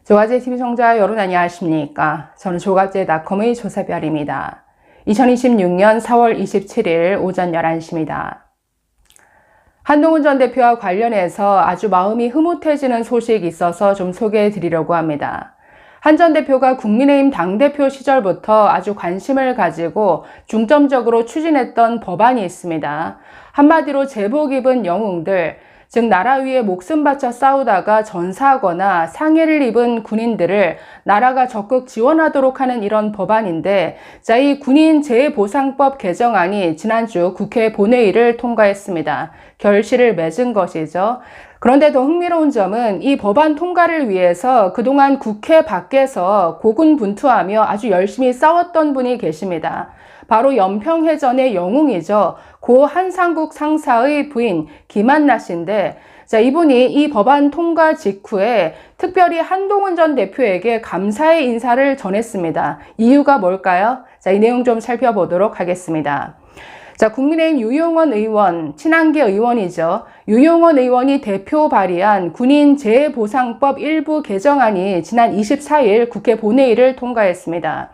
조가제TV 시청자 여러분 안녕하십니까? 저는 조가제닷컴의 조사별입니다. 2026년 4월 27일 오전 11시입니다. 한동훈 전 대표와 관련해서 아주 마음이 흐뭇해지는 소식이 있어서 좀 소개해 드리려고 합니다. 한 전 대표가 국민의힘 당대표 시절부터 아주 관심을 가지고 중점적으로 추진했던 법안이 있습니다. 한마디로 제복 입은 영웅들, 즉 나라 위에 목숨 바쳐 싸우다가 전사하거나 상해를 입은 군인들을 나라가 적극 지원하도록 하는 이런 법안인데, 이 군인 재보상법 개정안이 지난주 국회 본회의를 통과했습니다. 결실을 맺은 것이죠. 그런데 더 흥미로운 점은 이 법안 통과를 위해서 그동안 국회 밖에서 고군분투하며 아주 열심히 싸웠던 분이 계십니다. 바로 연평해전의 영웅이죠. 고 한상국 상사의 부인 김한나 씨인데, 이분이 이 법안 통과 직후에 특별히 한동훈 전 대표에게 감사의 인사를 전했습니다. 이유가 뭘까요? 이 내용 좀 살펴보도록 하겠습니다. 국민의힘 유용원 의원, 친한계 의원이죠. 유용원 의원이 대표 발의한 군인 재보상법 일부 개정안이 지난 24일 국회 본회의를 통과했습니다.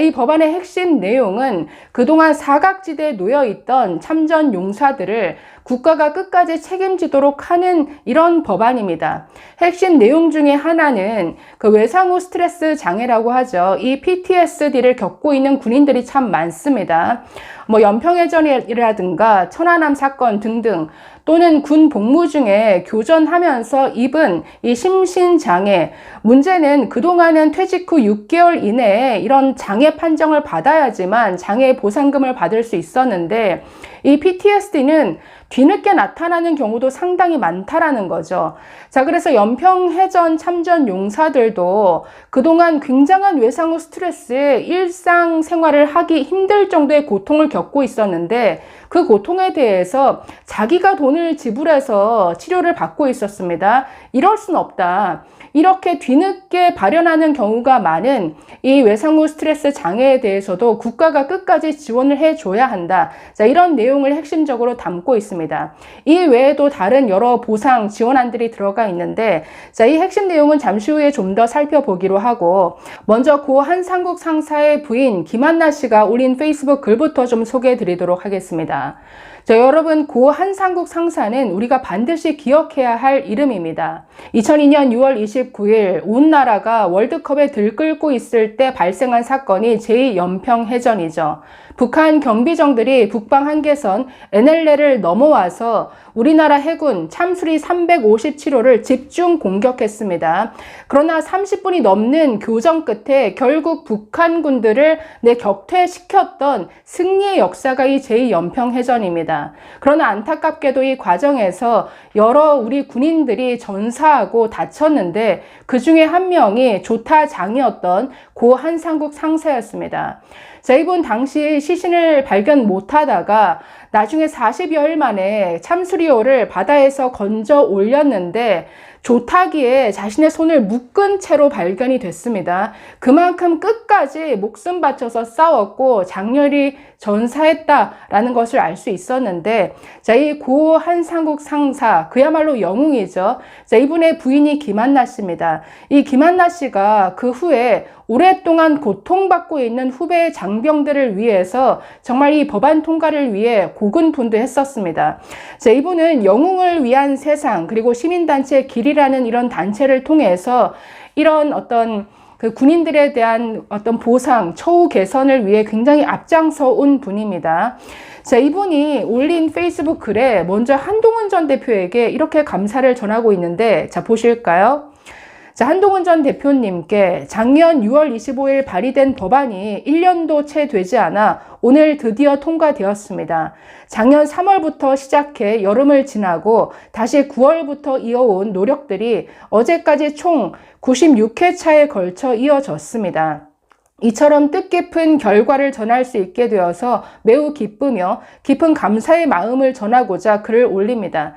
이 법안의 핵심 내용은 그동안 사각지대에 놓여있던 참전 용사들을 국가가 끝까지 책임지도록 하는 이런 법안입니다. 핵심 내용 중에 하나는 그 외상 후 스트레스 장애라고 하죠. 이 PTSD를 겪고 있는 군인들이 참 많습니다. 연평해전이라든가 천안함 사건 등등, 또는 군 복무 중에 교전하면서 입은 이 심신장애, 문제는 그동안은 퇴직 후 6개월 이내에 이런 장애 판정을 받아야지만 장애 보상금을 받을 수 있었는데, 이 PTSD는 뒤늦게 나타나는 경우도 상당히 많다라는 거죠. 그래서 연평해전 참전 용사들도 그동안 굉장한 외상 후 스트레스에 일상생활을 하기 힘들 정도의 고통을 겪고 있었는데, 그 고통에 대해서 자기가 돈을 지불해서 치료를 받고 있었습니다. 이럴 순 없다. 이렇게 뒤늦게 발현하는 경우가 많은 이 외상 후 스트레스 장애에 대해서도 국가가 끝까지 지원을 해줘야 한다. 이런 내용을 핵심적으로 담고 있습니다. 이 외에도 다른 여러 보상 지원안들이 들어가 있는데, 이 핵심 내용은 잠시 후에 좀 더 살펴보기로 하고, 먼저 고 한상국 상사의 부인 김한나 씨가 올린 페이스북 글부터 좀 소개해 드리도록 하겠습니다. 여러분, 고 한상국 상사는 우리가 반드시 기억해야 할 이름입니다. 2002년 6월 29일 온 나라가 월드컵에 들끓고 있을 때 발생한 사건이 제2연평해전이죠. 북한 경비정들이 북방 한계선 NLL을 넘어와서 우리나라 해군 참수리 357호를 집중 공격했습니다. 그러나 30분이 넘는 교전 끝에 결국 북한군들을 격퇴시켰던 승리의 역사가 이 제2연평해전입니다. 그러나 안타깝게도 이 과정에서 여러 우리 군인들이 전사하고 다쳤는데, 그 중에 한 명이 조타장이었던 고 한상국 상사였습니다. 이분 당시 시신을 발견 못하다가 나중에 40여일 만에 참수리호를 바다에서 건져 올렸는데, 조타기에 자신의 손을 묶은 채로 발견이 됐습니다. 그만큼 끝까지 목숨 바쳐서 싸웠고 장렬히 전사했다라는 것을 알 수 있었는데, 이 고 한상국 상사, 그야말로 영웅이죠. 이분의 부인이 김한나 씨입니다. 이 김한나 씨가 그 후에 오랫동안 고통받고 있는 후배 장병들을 위해서 정말 이 법안 통과를 위해 고군분투했었습니다. 이분은 영웅을 위한 세상, 그리고 시민단체 길이라는 이런 단체를 통해서 이런 어떤 그 군인들에 대한 어떤 보상, 처우 개선을 위해 굉장히 앞장서 온 분입니다. 이분이 올린 페이스북 글에 먼저 한동훈 전 대표에게 이렇게 감사를 전하고 있는데, 보실까요? 한동훈 전 대표님께 작년 6월 25일 발의된 법안이 1년도 채 되지 않아 오늘 드디어 통과되었습니다. 작년 3월부터 시작해 여름을 지나고 다시 9월부터 이어온 노력들이 어제까지 총 96회차에 걸쳐 이어졌습니다. 이처럼 뜻깊은 결과를 전할 수 있게 되어서 매우 기쁘며 깊은 감사의 마음을 전하고자 글을 올립니다.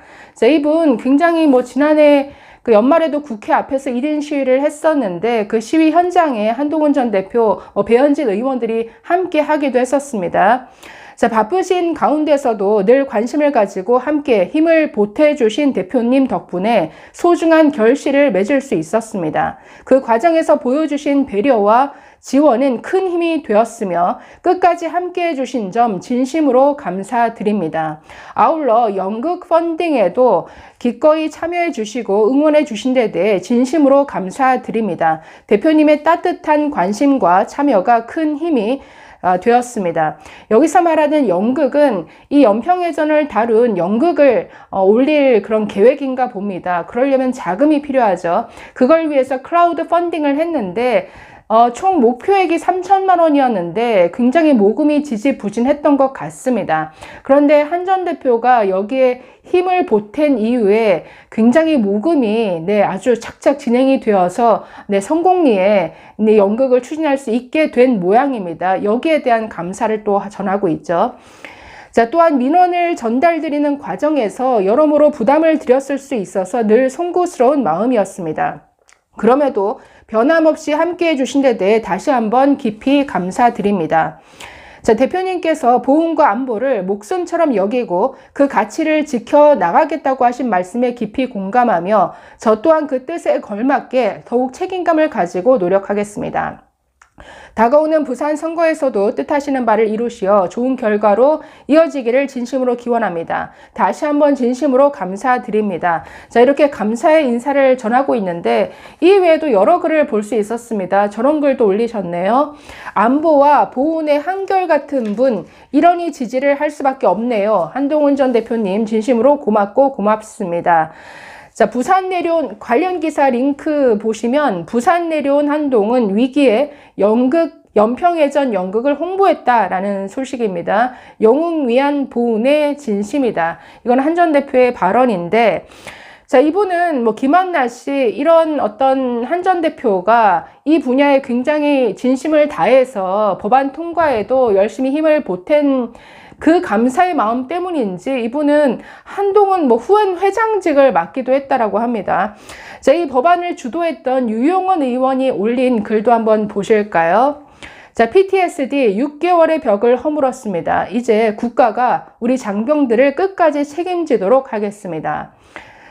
이분 굉장히 지난해 그 연말에도 국회 앞에서 1인 시위를 했었는데 그 시위 현장에 한동훈 전 대표, 배현진 의원들이 함께 하기도 했었습니다. 자, 바쁘신 가운데서도 늘 관심을 가지고 함께 힘을 보태주신 대표님 덕분에 소중한 결실을 맺을 수 있었습니다. 그 과정에서 보여주신 배려와 지원은 큰 힘이 되었으며 끝까지 함께 해주신 점 진심으로 감사드립니다. 아울러 연극 펀딩에도 기꺼이 참여해 주시고 응원해 주신 데 대해 진심으로 감사드립니다. 대표님의 따뜻한 관심과 참여가 큰 힘이 되었습니다. 여기서 말하는 연극은 이 연평해전을 다룬 연극을 올릴 그런 계획인가 봅니다. 그러려면 자금이 필요하죠. 그걸 위해서 크라우드 펀딩을 했는데 총 목표액이 3천만 원이었는데 굉장히 모금이 지지부진했던 것 같습니다. 그런데 한 전 대표가 여기에 힘을 보탠 이후에 굉장히 모금이 아주 착착 진행이 되어서 성공리에 연극을 추진할 수 있게 된 모양입니다. 여기에 대한 감사를 또 전하고 있죠. 자, 또한 민원을 전달드리는 과정에서 여러모로 부담을 드렸을 수 있어서 늘 송구스러운 마음이었습니다. 그럼에도 변함없이 함께 해주신 데 대해 다시 한번 깊이 감사드립니다. 자, 대표님께서 보훈과 안보를 목숨처럼 여기고 그 가치를 지켜나가겠다고 하신 말씀에 깊이 공감하며 저 또한 그 뜻에 걸맞게 더욱 책임감을 가지고 노력하겠습니다. 다가오는 부산 선거에서도 뜻하시는 바를 이루시어 좋은 결과로 이어지기를 진심으로 기원합니다. 다시 한번 진심으로 감사드립니다. 자, 이렇게 감사의 인사를 전하고 있는데 이 외에도 여러 글을 볼 수 있었습니다. 저런 글도 올리셨네요. 안보와 보훈의 한결같은 분, 이러니 지지를 할 수밖에 없네요. 한동훈 전 대표님 진심으로 고맙고 고맙습니다. 자, 부산 내려온 관련 기사 링크 보시면 부산 내려온 한동훈 위기에 연평해전 연극을 홍보했다라는 소식입니다. 영웅 위한 보훈의 진심이다. 이건 한 전 대표의 발언인데, 자, 이분은 김한나 씨 이런 어떤 한 전 대표가 이 분야에 굉장히 진심을 다해서 법안 통과에도 열심히 힘을 보탠 그 감사의 마음 때문인지 이분은 한동훈 후원 회장직을 맡기도 했다라고 합니다. 자, 이 법안을 주도했던 유용원 의원이 올린 글도 한번 보실까요? 자, PTSD 6개월의 벽을 허물었습니다. 이제 국가가 우리 장병들을 끝까지 책임지도록 하겠습니다.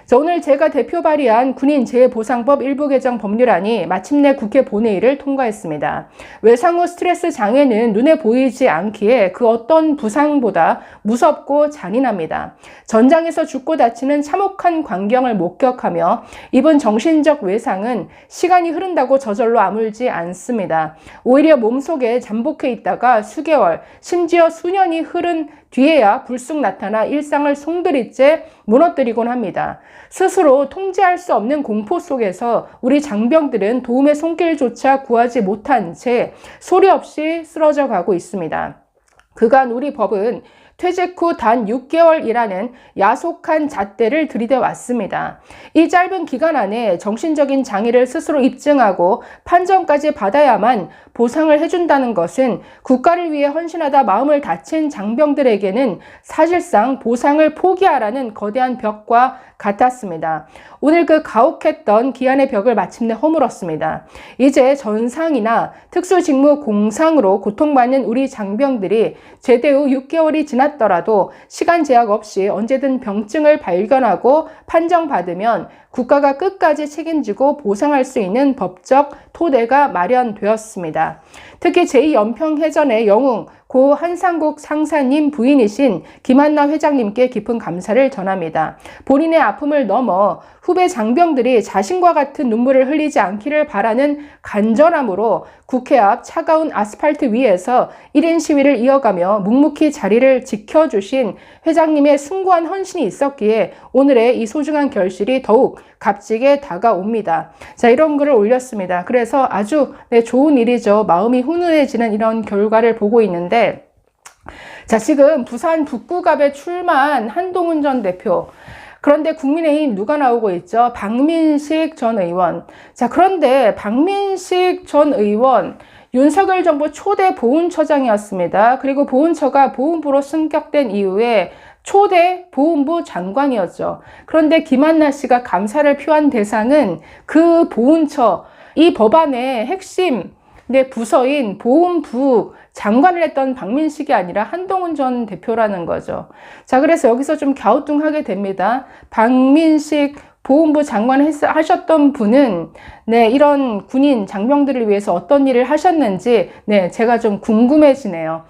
자, 오늘 제가 대표 발의한 군인 재보상법 일부 개정 법률안이 마침내 국회 본회의를 통과했습니다. 외상 후 스트레스 장애는 눈에 보이지 않기에 그 어떤 부상보다 무섭고 잔인합니다. 전장에서 죽고 다치는 참혹한 광경을 목격하며 입은 정신적 외상은 시간이 흐른다고 저절로 아물지 않습니다. 오히려 몸속에 잠복해 있다가 수개월, 심지어 수년이 흐른 뒤에야 불쑥 나타나 일상을 송두리째 무너뜨리곤 합니다. 스스로 통제할 수 없는 공포 속에서 우리 장병들은 도움의 손길조차 구하지 못한 채 소리 없이 쓰러져 가고 있습니다. 그간 우리 법은 퇴직 후 단 6개월이라는 야속한 잣대를 들이대 왔습니다. 이 짧은 기간 안에 정신적인 장애를 스스로 입증하고 판정까지 받아야만 보상을 해준다는 것은 국가를 위해 헌신하다 마음을 다친 장병들에게는 사실상 보상을 포기하라는 거대한 벽과 같았습니다. 오늘 그 가혹했던 기한의 벽을 마침내 허물었습니다. 이제 전상이나 특수직무 공상으로 고통받는 우리 장병들이 제대 후 6개월이 지났더라도 시간 제약 없이 언제든 병증을 발견하고 판정받으면 국가가 끝까지 책임지고 보상할 수 있는 법적 토대가 마련되었습니다. 특히 제2연평해전의 영웅 고 한상국 상사님 부인이신 김한나 회장님께 깊은 감사를 전합니다. 본인의 아픔을 넘어 후배 장병들이 자신과 같은 눈물을 흘리지 않기를 바라는 간절함으로 국회 앞 차가운 아스팔트 위에서 1인 시위를 이어가며 묵묵히 자리를 지켜주신 회장님의 숭고한 헌신이 있었기에 오늘의 이 소중한 결실이 더욱 값지게 다가옵니다. 자, 이런 글을 올렸습니다. 그래서 아주 좋은 일이죠. 마음이 훈훈해지는 이런 결과를 보고 있는데, 자, 지금 부산 북구갑에 출마한 한동훈 전 대표, 그런데 국민의힘 누가 나오고 있죠? 박민식 전 의원. 자, 그런데 박민식 전 의원 윤석열 정부 초대 보훈처장이었습니다. 그리고 보훈처가 보훈부로 승격된 이후에 초대 보훈부 장관이었죠. 그런데 김한나 씨가 감사를 표한 대상은 그 보훈처, 이 법안의 핵심 부서인 보훈부 장관을 했던 박민식이 아니라 한동훈 전 대표라는 거죠. 자, 그래서 여기서 좀 갸우뚱하게 됩니다. 박민식 보훈부 장관 하셨던 분은 이런 군인 장병들을 위해서 어떤 일을 하셨는지 제가 좀 궁금해지네요.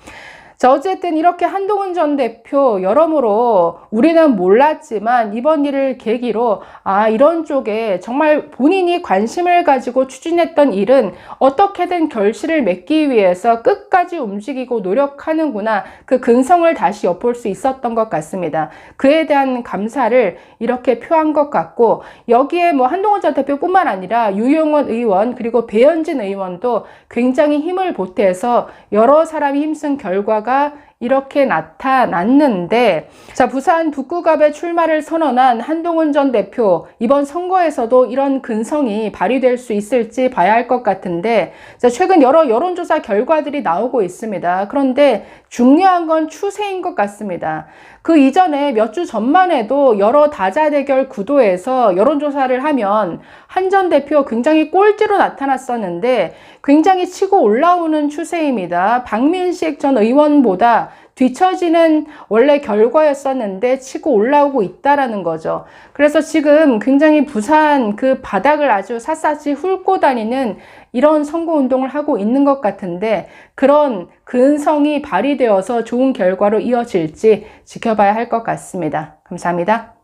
자, 어쨌든 이렇게 한동훈 전 대표 여러모로 우리는 몰랐지만 이번 일을 계기로 이런 쪽에 정말 본인이 관심을 가지고 추진했던 일은 어떻게든 결실을 맺기 위해서 끝까지 움직이고 노력하는구나, 그 근성을 다시 엿볼 수 있었던 것 같습니다. 그에 대한 감사를 이렇게 표한 것 같고, 여기에 한동훈 전 대표뿐만 아니라 유용원 의원 그리고 배현진 의원도 굉장히 힘을 보태서 여러 사람이 힘쓴 결과가 이렇게 나타났는데, 자, 부산 북구갑에 출마를 선언한 한동훈 전 대표, 이번 선거에서도 이런 근성이 발휘될 수 있을지 봐야 할 것 같은데, 자, 최근 여러 여론조사 결과들이 나오고 있습니다. 그런데 중요한 건 추세인 것 같습니다. 그 이전에 몇 주 전만 해도 여러 다자대결 구도에서 여론조사를 하면 한 전 대표 굉장히 꼴찌로 나타났었는데 굉장히 치고 올라오는 추세입니다. 박민식 전 의원보다 뒤처지는 원래 결과였었는데 치고 올라오고 있다라는 거죠. 그래서 지금 굉장히 부산 그 바닥을 아주 샅샅이 훑고 다니는 이런 선거운동을 하고 있는 것 같은데, 그런 근성이 발휘되어서 좋은 결과로 이어질지 지켜봐야 할 것 같습니다. 감사합니다.